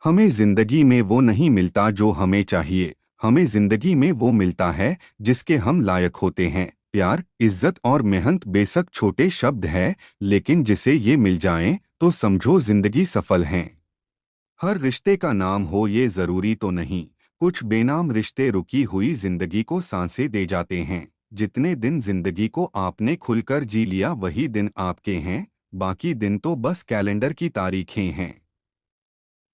हमें जिंदगी में वो नहीं मिलता जो हमें चाहिए। हमें जिंदगी में वो मिलता है जिसके हम लायक होते हैं। प्यार, इज्जत और मेहनत बेशक छोटे शब्द हैं, लेकिन जिसे ये मिल जाएं तो समझो जिंदगी सफल है। हर रिश्ते का नाम हो ये जरूरी तो नहीं। कुछ बेनाम रिश्ते रुकी हुई जिंदगी को सांसें दे जाते हैं। जितने दिन जिंदगी को आपने खुलकर जी लिया वही दिन आपके हैं। बाकी दिन तो बस कैलेंडर की तारीखें हैं।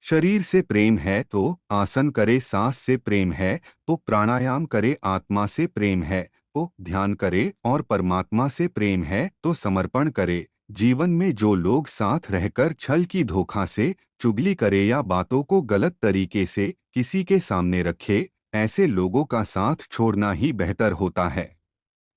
शरीर से प्रेम है तो आसन करे, सांस से प्रेम है तो प्राणायाम करे, आत्मा से प्रेम है तो ध्यान करे और परमात्मा से प्रेम है तो समर्पण करे। जीवन में जो लोग साथ रहकर छल की धोखा से चुगली करे या बातों को गलत तरीके से किसी के सामने रखे, ऐसे लोगों का साथ छोड़ना ही बेहतर होता है।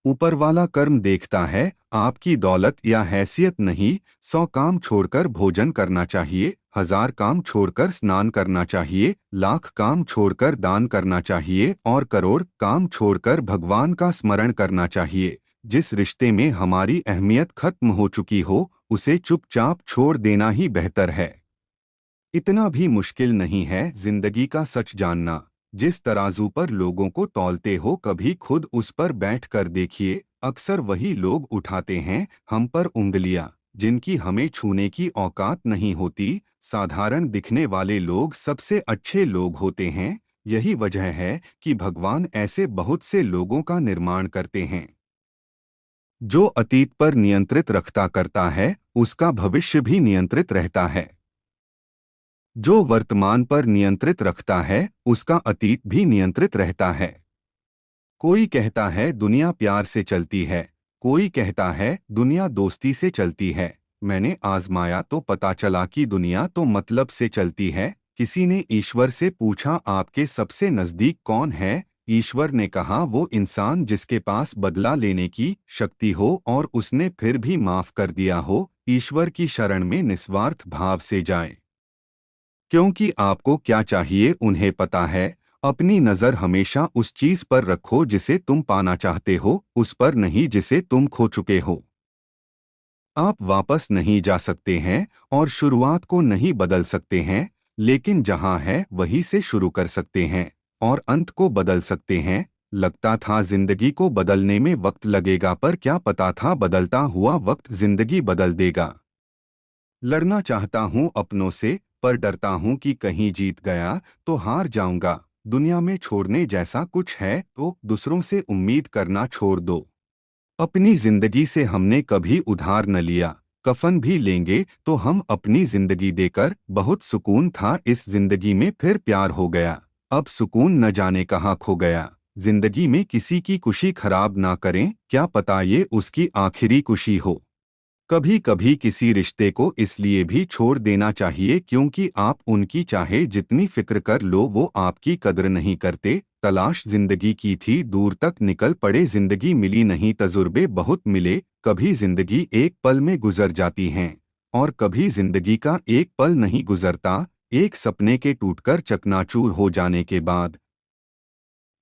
ऊपर वाला कर्म देखता है, आपकी दौलत या हैसियत नहीं। 100 काम छोड़कर भोजन करना चाहिए, 1000 काम छोड़कर स्नान करना चाहिए, लाख काम छोड़कर दान करना चाहिए और करोड़ काम छोड़कर भगवान का स्मरण करना चाहिए। जिस रिश्ते में हमारी अहमियत खत्म हो चुकी हो उसे चुपचाप छोड़ देना ही बेहतर है। इतना भी मुश्किल नहीं है जिंदगी का सच जानना। जिस तराजू पर लोगों को तौलते हो कभी खुद उस पर बैठ कर देखिए। अक्सर वही लोग उठाते हैं हम पर उंगलियां जिनकी हमें छूने की औकात नहीं होती। साधारण दिखने वाले लोग सबसे अच्छे लोग होते हैं। यही वजह है कि भगवान ऐसे बहुत से लोगों का निर्माण करते हैं। जो अतीत पर नियंत्रित रखता करता है उसका भविष्य भी नियंत्रित रहता है। जो वर्तमान पर नियंत्रित रखता है उसका अतीत भी नियंत्रित रहता है। कोई कहता है दुनिया प्यार से चलती है, कोई कहता है दुनिया दोस्ती से चलती है। मैंने आजमाया तो पता चला कि दुनिया तो मतलब से चलती है। किसी ने ईश्वर से पूछा आपके सबसे नजदीक कौन है। ईश्वर ने कहा वो इंसान जिसके पास बदला लेने की शक्ति हो और उसने फिर भी माफ कर दिया हो। ईश्वर की शरण में निस्वार्थ भाव से जाएं, क्योंकि आपको क्या चाहिए उन्हें पता है। अपनी नज़र हमेशा उस चीज पर रखो जिसे तुम पाना चाहते हो, उस पर नहीं जिसे तुम खो चुके हो। आप वापस नहीं जा सकते हैं और शुरुआत को नहीं बदल सकते हैं, लेकिन जहां है वहीं से शुरू कर सकते हैं और अंत को बदल सकते हैं। लगता था जिंदगी को बदलने में वक्त लगेगा, पर क्या पता था बदलता हुआ वक्त जिंदगी बदल देगा। लड़ना चाहता हूँ अपनों से, पर डरता हूँ कि कहीं जीत गया तो हार जाऊंगा। दुनिया में छोड़ने जैसा कुछ है तो दूसरों से उम्मीद करना छोड़ दो। अपनी जिंदगी से हमने कभी उधार न लिया। कफन भी लेंगे तो हम अपनी जिंदगी देकर। बहुत सुकून था इस जिंदगी में, फिर प्यार हो गया। अब सुकून न जाने कहाँ खो गया। जिंदगी में किसी की खुशी खराब ना करें, क्या पता ये उसकी आखिरी खुशी हो। कभी कभी किसी रिश्ते को इसलिए भी छोड़ देना चाहिए क्योंकि आप उनकी चाहे जितनी फिक्र कर लो वो आपकी कद्र नहीं करते। तलाश जिंदगी की थी दूर तक निकल पड़े, जिंदगी मिली नहीं तजुर्बे बहुत मिले। कभी जिंदगी एक पल में गुजर जाती हैं और कभी जिंदगी का एक पल नहीं गुजरता। एक सपने के टूटकर चकनाचूर हो जाने के बाद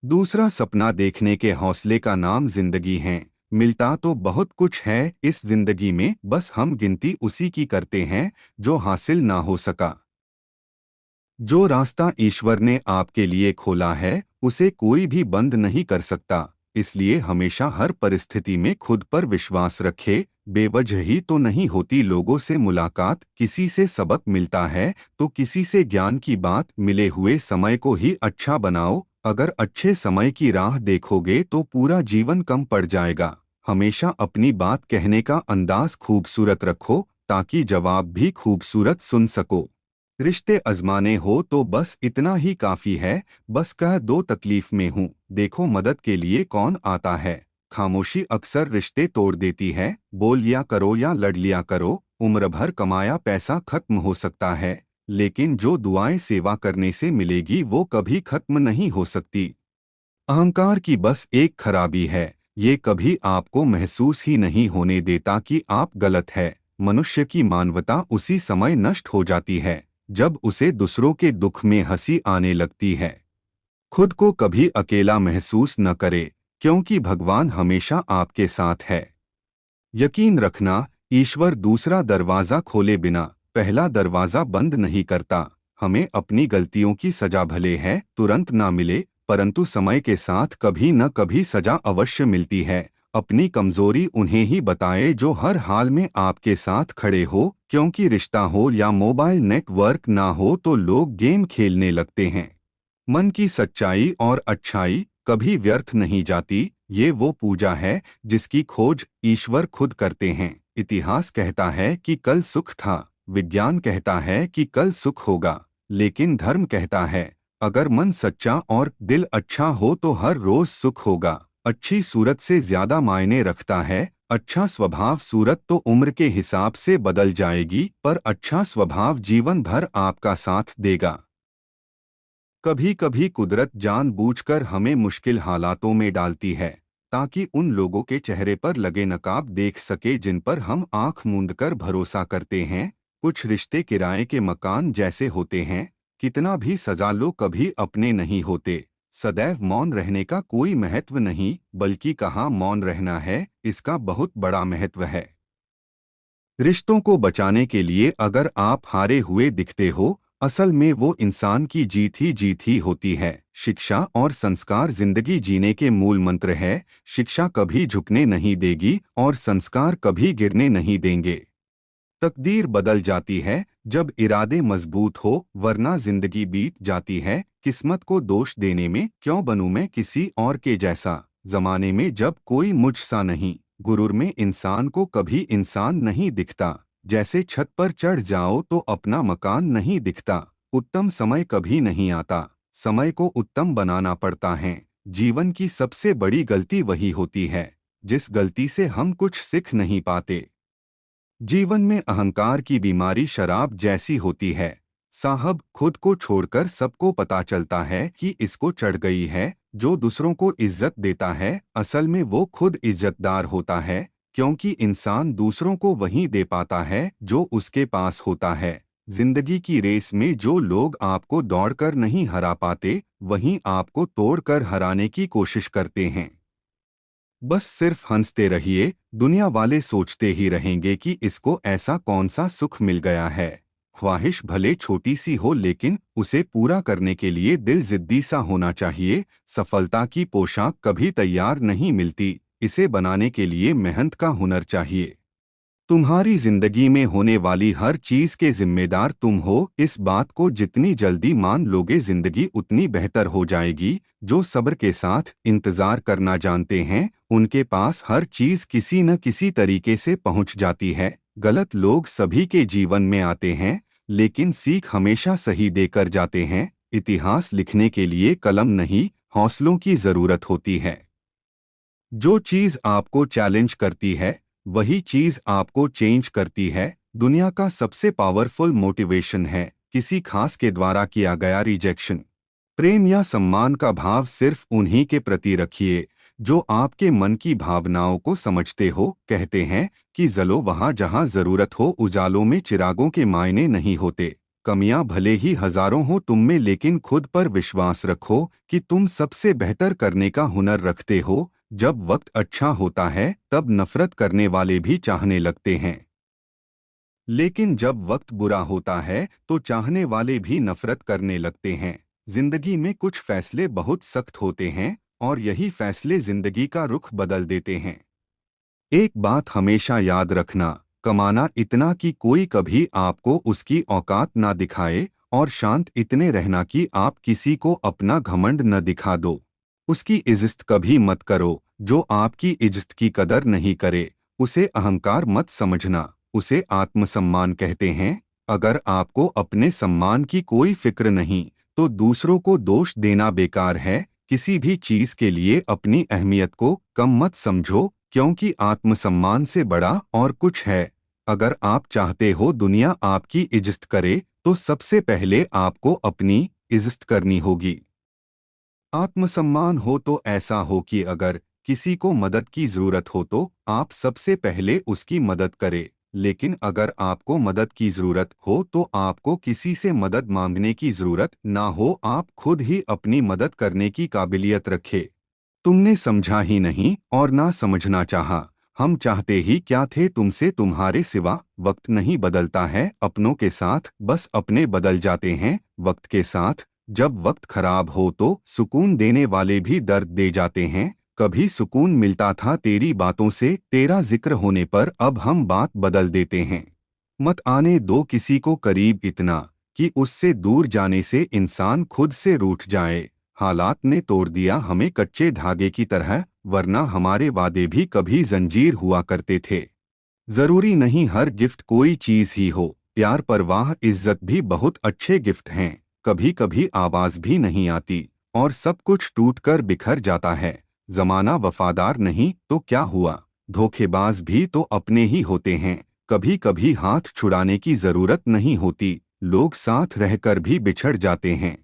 दूसरा सपना देखने के हौसले का नाम जिंदगी है। मिलता तो बहुत कुछ है इस जिंदगी में, बस हम गिनती उसी की करते हैं जो हासिल ना हो सका। जो रास्ता ईश्वर ने आपके लिए खोला है उसे कोई भी बंद नहीं कर सकता। इसलिए हमेशा हर परिस्थिति में खुद पर विश्वास रखे। बेवजह ही तो नहीं होती लोगों से मुलाकात, किसी से सबक मिलता है तो किसी से ज्ञान की बात। मिले हुए समय को ही अच्छा बनाओ, अगर अच्छे समय की राह देखोगे तो पूरा जीवन कम पड़ जाएगा। हमेशा अपनी बात कहने का अंदाज खूबसूरत रखो ताकि जवाब भी खूबसूरत सुन सको। रिश्ते आजमाने हो तो बस इतना ही काफी है। बस कह दो तकलीफ में हूँ, देखो मदद के लिए कौन आता है। खामोशी अक्सर रिश्ते तोड़ देती है। बोल लिया करो या लड़ लिया करो। उम्र भर कमाया पैसा खत्म हो सकता है, लेकिन जो दुआएं सेवा करने से मिलेगी वो कभी खत्म नहीं हो सकती। अहंकार की बस एक खराबी है, ये कभी आपको महसूस ही नहीं होने देता कि आप गलत है। मनुष्य की मानवता उसी समय नष्ट हो जाती है जब उसे दूसरों के दुख में हंसी आने लगती है। खुद को कभी अकेला महसूस न करे, क्योंकि भगवान हमेशा आपके साथ है। यकीन रखना, ईश्वर दूसरा दरवाजा खोले बिना पहला दरवाजा बंद नहीं करता। हमें अपनी गलतियों की सजा भले है तुरंत ना मिले, परंतु समय के साथ कभी न कभी सजा अवश्य मिलती है। अपनी कमजोरी उन्हें ही बताए जो हर हाल में आपके साथ खड़े हो, क्योंकि रिश्ता हो या मोबाइल नेटवर्क ना हो तो लोग गेम खेलने लगते हैं। मन की सच्चाई और अच्छाई कभी व्यर्थ नहीं जाती। ये वो पूजा है जिसकी खोज ईश्वर खुद करते हैं। इतिहास कहता है कि कल सुख था, विज्ञान कहता है कि कल सुख होगा, लेकिन धर्म कहता है अगर मन सच्चा और दिल अच्छा हो तो हर रोज सुख होगा। अच्छी सूरत से ज्यादा मायने रखता है। अच्छा स्वभाव सूरत तो उम्र के हिसाब से बदल जाएगी, पर अच्छा स्वभाव जीवन भर आपका साथ देगा। कभी कभी कुदरत जानबूझकर हमें मुश्किल हालातों में डालती है, ताकि उन लोगों के चेहरे पर लगे नकाब देख सके जिन पर हम आंख मूंदकर भरोसा करते हैं। कुछ रिश्ते किराए के मकान जैसे होते हैं, कितना भी सजा लो कभी अपने नहीं होते। सदैव मौन रहने का कोई महत्व नहीं, बल्कि कहाँ मौन रहना है इसका बहुत बड़ा महत्व है। रिश्तों को बचाने के लिए अगर आप हारे हुए दिखते हो, असल में वो इंसान की जीत ही होती है। शिक्षा और संस्कार जिंदगी जीने के मूल मंत्र है। शिक्षा कभी झुकने नहीं देगी और संस्कार कभी गिरने नहीं देंगे। तकदीर बदल जाती है जब इरादे मजबूत हो, वरना जिंदगी बीत जाती है। किस्मत को दोष देने में क्यों बनूं मैं किसी और के जैसा, जमाने में जब कोई मुझसा नहीं। गुरूर में इंसान को कभी इंसान नहीं दिखता। जैसे छत पर चढ़ जाओ तो अपना मकान नहीं दिखता। उत्तम समय कभी नहीं आता, समय को उत्तम बनाना पड़ता है। जीवन की सबसे बड़ी गलती वही होती है जिस गलती से हम कुछ सीख नहीं पाते। जीवन में अहंकार की बीमारी शराब जैसी होती है साहब। खुद को छोड़कर सबको पता चलता है कि इसको चढ़ गई है। जो दूसरों को इज्जत देता है असल में वो खुद इज्जतदार होता है, क्योंकि इंसान दूसरों को वही दे पाता है जो उसके पास होता है। जिंदगी की रेस में जो लोग आपको दौड़कर नहीं हरा पाते, वहीं आपको तोड़कर हराने की कोशिश करते हैं। बस सिर्फ हंसते रहिए, दुनिया वाले सोचते ही रहेंगे कि इसको ऐसा कौन सा सुख मिल गया है। ख्वाहिश भले छोटी सी हो, लेकिन उसे पूरा करने के लिए दिल जिद्दी सा होना चाहिए। सफलता की पोशाक कभी तैयार नहीं मिलती, इसे बनाने के लिए मेहनत का हुनर चाहिए। तुम्हारी जिंदगी में होने वाली हर चीज के जिम्मेदार तुम हो। इस बात को जितनी जल्दी मान लोगे जिंदगी उतनी बेहतर हो जाएगी। जो सब्र के साथ इंतजार करना जानते हैं, उनके पास हर चीज किसी न किसी तरीके से पहुंच जाती है। गलत लोग सभी के जीवन में आते हैं, लेकिन सीख हमेशा सही देकर जाते हैं। इतिहास लिखने के लिए कलम नहीं, हौसलों की जरूरत होती है। जो चीज आपको चैलेंज करती है वही चीज आपको चेंज करती है। दुनिया का सबसे पावरफुल मोटिवेशन है किसी खास के द्वारा किया गया रिजेक्शन। प्रेम या सम्मान का भाव सिर्फ उन्हीं के प्रति रखिए जो आपके मन की भावनाओं को समझते हो। कहते हैं कि जलो वहां जहां जरूरत हो, उजालों में चिरागों के मायने नहीं होते। कमियां भले ही हजारों हो तुम में, लेकिन खुद पर विश्वास रखो कि तुम सबसे बेहतर करने का हुनर रखते हो। जब वक्त अच्छा होता है तब नफरत करने वाले भी चाहने लगते हैं, लेकिन जब वक्त बुरा होता है तो चाहने वाले भी नफरत करने लगते हैं। जिंदगी में कुछ फैसले बहुत सख्त होते हैं और यही फैसले जिंदगी का रुख बदल देते हैं। एक बात हमेशा याद रखना, कमाना इतना कि कोई कभी आपको उसकी औकात ना दिखाए, और शांत इतने रहना कि आप किसी को अपना घमंड न दिखा दो। उसकी इज्जत कभी मत करो जो आपकी इज्जत की कदर नहीं करे। उसे अहंकार मत समझना, उसे आत्मसम्मान कहते हैं। अगर आपको अपने सम्मान की कोई फिक्र नहीं तो दूसरों को दोष देना बेकार है। किसी भी चीज के लिए अपनी अहमियत को कम मत समझो, क्योंकि आत्मसम्मान से बड़ा और कुछ है। अगर आप चाहते हो दुनिया आपकी इज्जत करे, तो सबसे पहले आपको अपनी इज्जत करनी होगी। आत्मसम्मान हो तो ऐसा हो कि अगर किसी को मदद की जरूरत हो तो आप सबसे पहले उसकी मदद करें। लेकिन अगर आपको मदद की जरूरत हो तो आपको किसी से मदद मांगने की जरूरत ना हो, आप खुद ही अपनी मदद करने की काबिलियत रखे। तुमने समझा ही नहीं और ना समझना चाहा, हम चाहते ही क्या थे तुमसे, तुम्हारे सिवा। वक्त नहीं बदलता है अपनों के साथ, बस अपने बदल जाते हैं वक्त के साथ। जब वक्त खराब हो तो सुकून देने वाले भी दर्द दे जाते हैं। कभी सुकून मिलता था तेरी बातों से, तेरा जिक्र होने पर अब हम बात बदल देते हैं। मत आने दो किसी को करीब इतना कि उससे दूर जाने से इंसान खुद से रूठ जाए। हालात ने तोड़ दिया हमें कच्चे धागे की तरह, वरना हमारे वादे भी कभी जंजीर हुआ करते थे। जरूरी नहीं हर गिफ्ट कोई चीज ही हो, प्यार, परवाह, इज्जत भी बहुत अच्छे गिफ्ट हैं। कभी कभी आवाज भी नहीं आती और सब कुछ टूटकर बिखर जाता है। जमाना वफादार नहीं तो क्या हुआ, धोखेबाज भी तो अपने ही होते हैं। कभी कभी हाथ छुड़ाने की जरूरत नहीं होती, लोग साथ रहकर भी बिछड़ जाते हैं।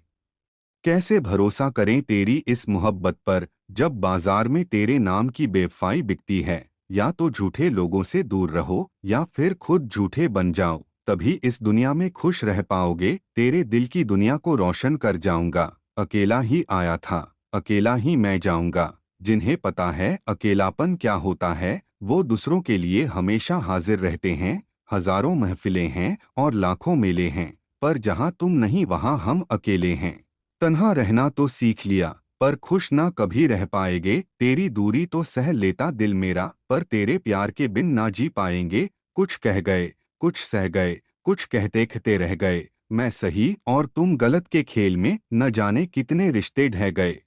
कैसे भरोसा करें तेरी इस मोहब्बत पर, जब बाजार में तेरे नाम की बेवफाई बिकती है। या तो झूठे लोगों से दूर रहो या फिर खुद झूठे बन जाओ, तभी इस दुनिया में खुश रह पाओगे। तेरे दिल की दुनिया को रोशन कर जाऊंगा, अकेला ही आया था अकेला ही मैं जाऊंगा। जिन्हें पता है अकेलापन क्या होता है, वो दूसरों के लिए हमेशा हाजिर रहते हैं। हजारों महफिलें हैं और लाखों मेले हैं, पर जहां तुम नहीं वहां हम अकेले हैं। तन्हा रहना तो सीख लिया, पर खुश ना कभी रह पाएंगे। तेरी दूरी तो सह लेता दिल मेरा, पर तेरे प्यार के बिन ना जी पाएंगे। कुछ कह गए, कुछ सह गए, कुछ कहते कहते रह गए। मैं सही और तुम गलत के खेल में न जाने कितने रिश्ते ढह गए।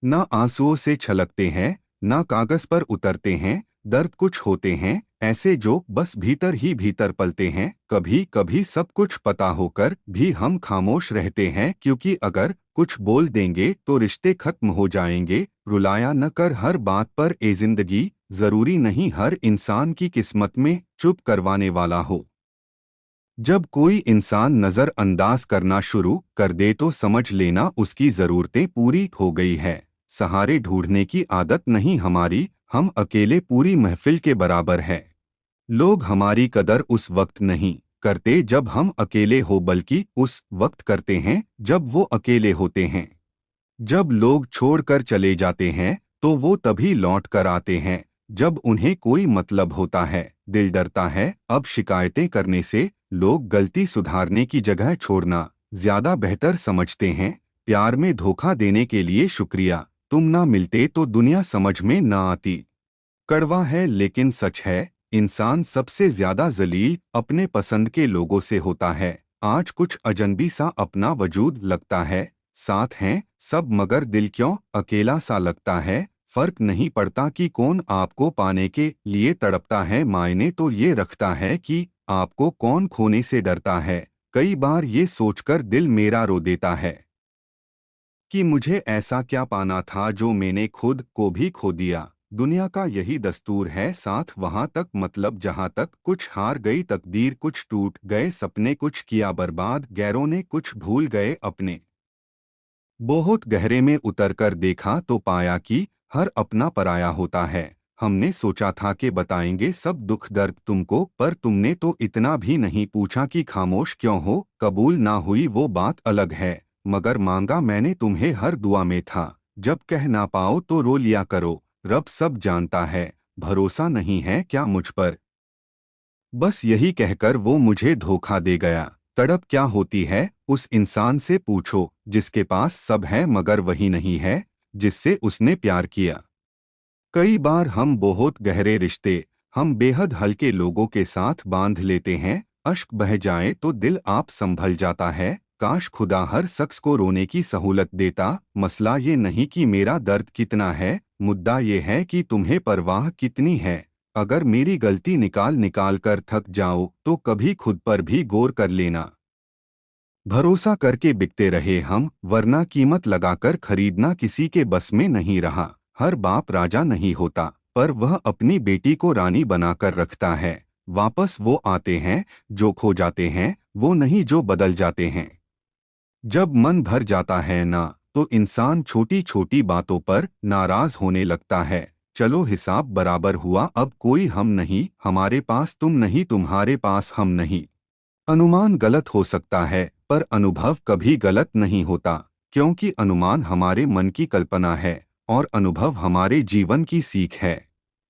ना आंसुओं से छलकते हैं, ना कागज पर उतरते हैं। दर्द कुछ होते हैं ऐसे जो बस भीतर ही भीतर पलते हैं। कभी कभी सब कुछ पता होकर भी हम खामोश रहते हैं, क्योंकि अगर कुछ बोल देंगे तो रिश्ते खत्म हो जाएंगे। रुलाया न कर हर बात पर ए जिंदगी, जरूरी नहीं हर इंसान की किस्मत में चुप करवाने वाला हो। जब कोई इंसान नजरअंदाज करना शुरू कर दे तो समझ लेना उसकी जरूरतें पूरी हो गई है। सहारे ढूंढने की आदत नहीं हमारी, हम अकेले पूरी महफिल के बराबर है। लोग हमारी कदर उस वक्त नहीं करते जब हम अकेले हो, बल्कि उस वक्त करते हैं जब वो अकेले होते हैं। जब लोग छोड़कर चले जाते हैं तो वो तभी लौट कर आते हैं जब उन्हें कोई मतलब होता है। दिल डरता है अब शिकायतें करने से, लोग गलती सुधारने की जगह छोड़ना ज्यादा बेहतर समझते हैं। प्यार में धोखा देने के लिए शुक्रिया, तुम ना मिलते तो दुनिया समझ में ना आती। कड़वा है लेकिन सच है, इंसान सबसे ज्यादा जलील अपने पसंद के लोगों से होता है। आज कुछ अजनबी सा अपना वजूद लगता है, साथ हैं सब मगर दिल क्यों अकेला सा लगता है। फर्क नहीं पड़ता कि कौन आपको पाने के लिए तड़पता है, मायने तो ये रखता है कि आपको कौन खोने से डरता है। कई बार ये सोचकर दिल मेरा रो देता है कि मुझे ऐसा क्या पाना था जो मैंने खुद को भी खो दिया। दुनिया का यही दस्तूर है, साथ वहां तक मतलब जहां तक। कुछ हार गई तकदीर, कुछ टूट गए सपने, कुछ किया बर्बाद गैरों ने, कुछ भूल गए अपने। बहुत गहरे में उतरकर देखा तो पाया कि हर अपना पराया होता है। हमने सोचा था कि बताएंगे सब दुख दर्द तुमको, पर तुमने तो इतना भी नहीं पूछा कि खामोश क्यों हो। कबूल ना हुई वो बात अलग है, मगर मांगा मैंने तुम्हें हर दुआ में था। जब कह ना पाओ तो रो लिया करो, रब सब जानता है। भरोसा नहीं है क्या मुझ पर, बस यही कहकर वो मुझे धोखा दे गया। तड़प क्या होती है उस इंसान से पूछो जिसके पास सब है मगर वही नहीं है जिससे उसने प्यार किया। कई बार हम बहुत गहरे रिश्ते हम बेहद हल्के लोगों के साथ बांध लेते हैं। अश्क बह जाए तो दिल आप संभल जाता है। काश खुदा हर शख्स को रोने की सहूलत देता। मसला ये नहीं कि मेरा दर्द कितना है, मुद्दा ये है कि तुम्हें परवाह कितनी है। अगर मेरी गलती निकाल निकाल कर थक जाओ तो कभी खुद पर भी गौर कर लेना। भरोसा करके बिकते रहे हम, वरना कीमत लगाकर खरीदना किसी के बस में नहीं रहा। हर बाप राजा नहीं होता, पर वह अपनी बेटी को रानी बनाकर रखता है। वापस वो आते हैं जो खो जाते हैं, वो नहीं जो बदल जाते हैं। जब मन भर जाता है ना, तो इंसान छोटी छोटी बातों पर नाराज होने लगता है। चलो हिसाब बराबर हुआ, अब कोई हम नहीं, हमारे पास तुम नहीं, तुम्हारे पास हम नहीं। अनुमान गलत हो सकता है पर अनुभव कभी गलत नहीं होता, क्योंकि अनुमान हमारे मन की कल्पना है और अनुभव हमारे जीवन की सीख है।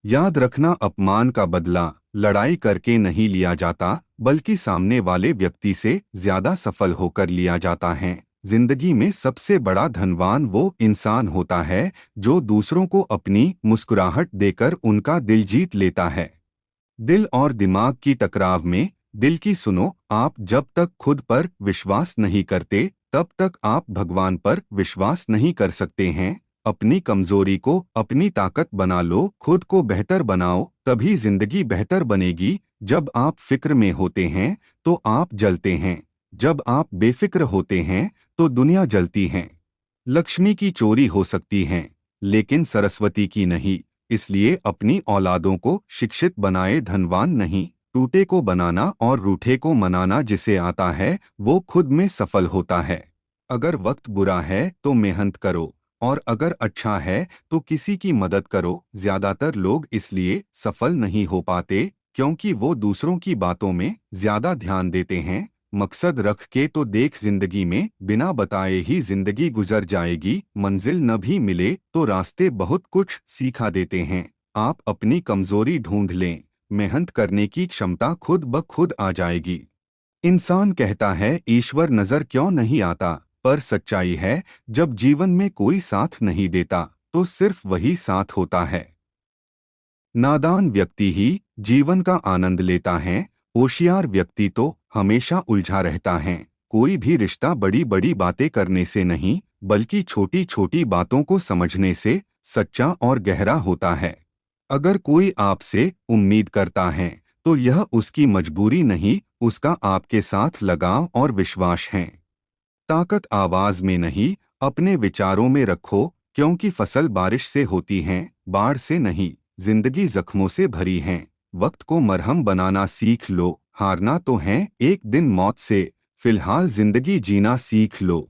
याद रखना, अपमान का बदला लड़ाई करके नहीं लिया जाता, बल्कि सामने वाले व्यक्ति से ज्यादा सफल होकर लिया जाता है। जिंदगी में सबसे बड़ा धनवान वो इंसान होता है जो दूसरों को अपनी मुस्कुराहट देकर उनका दिल जीत लेता है। दिल और दिमाग की टकराव में दिल की सुनो, आप जब तक खुद पर विश्वास नहीं करते तब तक आप भगवान पर विश्वास नहीं कर सकते हैं। अपनी कमजोरी को अपनी ताकत बना लो, खुद को बेहतर बनाओ, तभी जिंदगी बेहतर बनेगी। जब आप फिक्र में होते हैं तो आप जलते हैं, जब आप बेफिक्र होते हैं तो दुनिया जलती है। लक्ष्मी की चोरी हो सकती है लेकिन सरस्वती की नहीं, इसलिए अपनी औलादों को शिक्षित बनाए, धनवान नहीं। टूटे को बनाना और रूठे को मनाना जिसे आता है वो खुद में सफल होता है। अगर वक्त बुरा है तो मेहनत करो, और अगर अच्छा है तो किसी की मदद करो। ज्यादातर लोग इसलिए सफल नहीं हो पाते क्योंकि वो दूसरों की बातों में ज्यादा ध्यान देते हैं। मकसद रख के तो देख, जिंदगी में बिना बताए ही जिंदगी गुजर जाएगी। मंजिल न भी मिले तो रास्ते बहुत कुछ सिखा देते हैं। आप अपनी कमजोरी ढूंढ लें, मेहनत करने की क्षमता खुद ब खुद आ जाएगी। इंसान कहता है ईश्वर नजर क्यों नहीं आता, पर सच्चाई है जब जीवन में कोई साथ नहीं देता तो सिर्फ वही साथ होता है। नादान व्यक्ति ही जीवन का आनंद लेता है, होशियार व्यक्ति तो हमेशा उलझा रहता है। कोई भी रिश्ता बड़ी बड़ी बातें करने से नहीं, बल्कि छोटी छोटी बातों को समझने से सच्चा और गहरा होता है। अगर कोई आपसे उम्मीद करता है तो यह उसकी मजबूरी नहीं, उसका आपके साथ लगाव और विश्वास है। ताकत आवाज में नहीं, अपने विचारों में रखो, क्योंकि फसल बारिश से होती है, बाढ़ से नहीं। जिंदगी जख्मों से भरी है, वक्त को मरहम बनाना सीख लो। हारना तो है एक दिन मौत से, फिलहाल जिंदगी जीना सीख लो।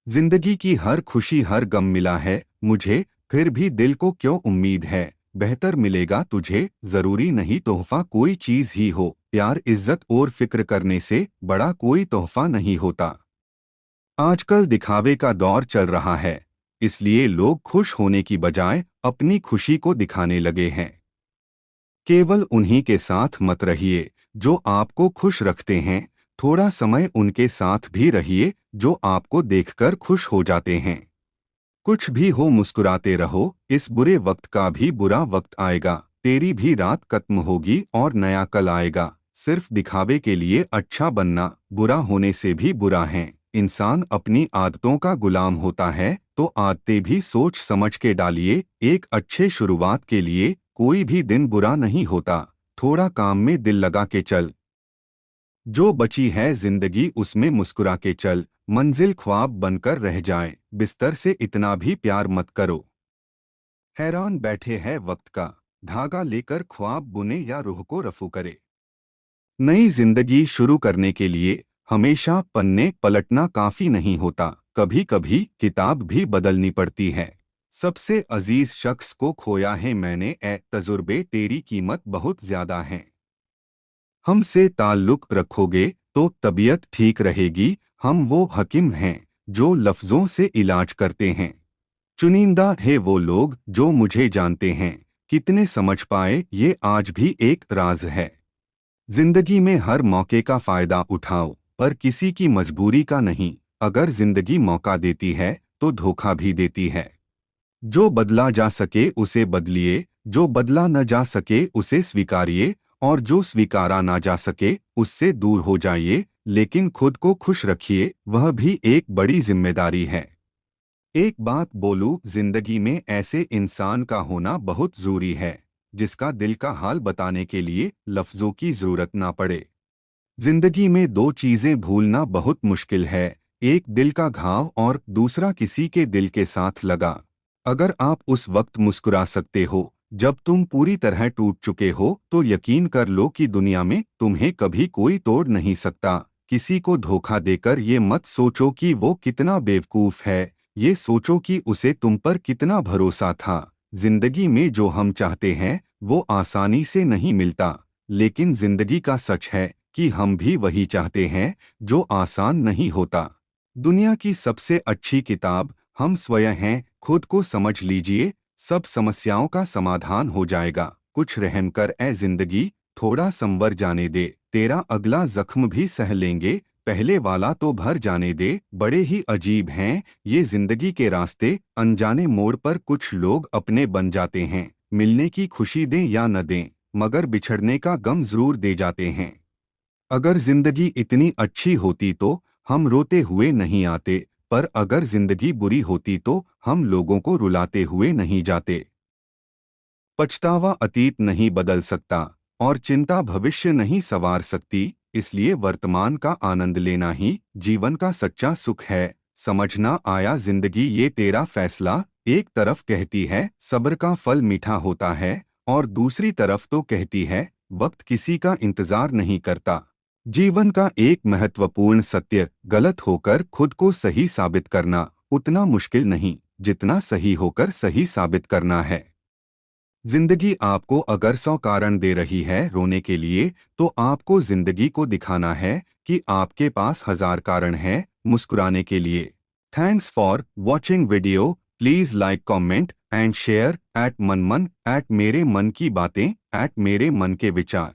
जिंदगी की हर खुशी हर गम मिला है मुझे, फिर भी दिल को क्यों उम्मीद है बेहतर मिलेगा तुझे। जरूरी नहीं तोहफा कोई चीज ही हो, प्यार इज्जत और फिक्र करने से बड़ा कोई तोहफा नहीं होता। आजकल दिखावे का दौर चल रहा है, इसलिए लोग खुश होने की बजाय अपनी खुशी को दिखाने लगे हैं। केवल उन्हीं के साथ मत रहिए जो आपको खुश रखते हैं, थोड़ा समय उनके साथ भी रहिए जो आपको देखकर खुश हो जाते हैं। कुछ भी हो मुस्कुराते रहो, इस बुरे वक्त का भी बुरा वक्त आएगा, तेरी भी रात खत्म होगी और नया कल आएगा। सिर्फ दिखावे के लिए अच्छा बनना बुरा होने से भी बुरा है। इंसान अपनी आदतों का गुलाम होता है तो आदतें भी सोच समझ के डालिए। एक अच्छे शुरुआत के लिए कोई भी दिन बुरा नहीं होता, थोड़ा काम में दिल लगा के चल। जो बची है जिंदगी उसमें मुस्कुरा के चल, मंजिल ख्वाब बनकर रह जाए, बिस्तर से इतना भी प्यार मत करो। हैरान बैठे है वक्त का, धागा लेकर ख्वाब बुने या रूह को रफू करे। नई जिंदगी शुरू करने के लिए हमेशा पन्ने पलटना काफी नहीं होता, कभी कभी किताब भी बदलनी पड़ती है। सबसे अजीज शख्स को खोया है मैंने, ए तजुर्बे तेरी कीमत बहुत ज्यादा है। हमसे ताल्लुक रखोगे तो तबीयत ठीक रहेगी, हम वो हकीम हैं जो लफ्जों से इलाज करते हैं। चुनिंदा है वो लोग जो मुझे जानते हैं, कितने समझ पाए ये आज भी एक राज है। जिंदगी में हर मौके का फायदा उठाओ, पर किसी की मजबूरी का नहीं। अगर जिंदगी मौका देती है तो धोखा भी देती है। जो बदला जा सके उसे बदलिए, जो बदला न जा सके उसे स्वीकारिए, और जो स्वीकारा ना जा सके उससे दूर हो जाइए। लेकिन खुद को खुश रखिए, वह भी एक बड़ी जिम्मेदारी है। एक बात बोलूं, जिंदगी में ऐसे इंसान का होना बहुत जरूरी है जिसका दिल का हाल बताने के लिए लफ्जों की जरूरत ना पड़े। जिंदगी में दो चीजें भूलना बहुत मुश्किल है, एक दिल का घाव और दूसरा किसी के दिल के साथ लगा। अगर आप उस वक्त मुस्कुरा सकते हो जब तुम पूरी तरह टूट चुके हो तो यकीन कर लो कि दुनिया में तुम्हें कभी कोई तोड़ नहीं सकता। किसी को धोखा देकर ये मत सोचो कि वो कितना बेवकूफ है, ये सोचो कि उसे तुम पर कितना भरोसा था। जिंदगी में जो हम चाहते हैं वो आसानी से नहीं मिलता, लेकिन जिंदगी का सच है कि हम भी वही चाहते हैं जो आसान नहीं होता। दुनिया की सबसे अच्छी किताब हम स्वयं हैं, खुद को समझ लीजिए, सब समस्याओं का समाधान हो जाएगा। कुछ रहम कर ए जिंदगी, थोड़ा संवर जाने दे, तेरा अगला जख्म भी सह लेंगे, पहले वाला तो भर जाने दे। बड़े ही अजीब हैं ये जिंदगी के रास्ते, अनजाने मोड़ पर कुछ लोग अपने बन जाते हैं। मिलने की खुशी दें या न दें, मगर बिछड़ने का गम जरूर दे जाते हैं। अगर जिंदगी इतनी अच्छी होती तो हम रोते हुए नहीं आते, पर अगर जिंदगी बुरी होती तो हम लोगों को रुलाते हुए नहीं जाते। पछतावा अतीत नहीं बदल सकता और चिंता भविष्य नहीं संवार सकती, इसलिए वर्तमान का आनंद लेना ही जीवन का सच्चा सुख है। समझना आया जिंदगी ये तेरा फैसला, एक तरफ कहती है सब्र का फल मीठा होता है, और दूसरी तरफ तो कहती है वक्त किसी का इंतजार नहीं करता। जीवन का एक महत्वपूर्ण सत्य, गलत होकर खुद को सही साबित करना उतना मुश्किल नहीं जितना सही होकर सही साबित करना है। जिंदगी आपको अगर 100 कारण दे रही है रोने के लिए, तो आपको जिंदगी को दिखाना है कि आपके पास 1000 कारण हैं मुस्कुराने के लिए। Thanks for watching video. Please like, comment and share @मनमन @मेरे मन की बातें @मेरे मन के विचार।